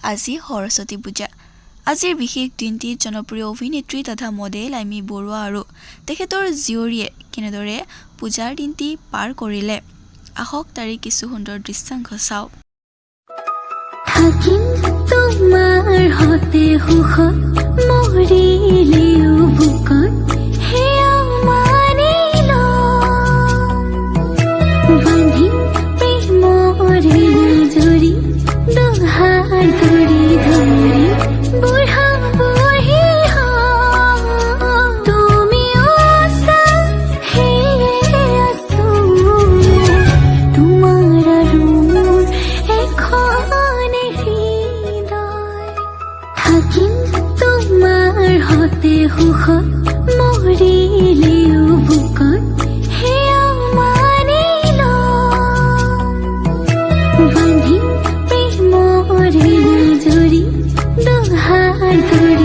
আজি সৰস্বতী পূজা। আজিৰ বিশেষ দিনটিত জনপ্ৰিয় অভিনেত্ৰী তথা মডেল আইমী বৰুৱা আৰু তেখেতৰ জীয়ৰীয়ে কেনেদৰে পূজাৰ দিনটি পাৰ কৰিলে, আহক তাৰে কিছু সুন্দৰ দৃশ্যাংশ চাওক। থাকিম তোমাৰ হতে সুখত মৰিলেও বুকত হেয়া মানিল বান্ধিম প্ৰেমৰে জৰি দুহাৰ ধৰি ধৰি বুঢ়া বুঢ়ী হম তুমিও আছা সেয়ে আছো তোমাৰ আৰু মোৰ এখনে হৃদয়। থাকিম তোমাৰ হতে সুখত মৰিলেও বুকত হেয়া মানিল বান্ধিম প্ৰেমৰে জৰি দুহাৰ ধৰি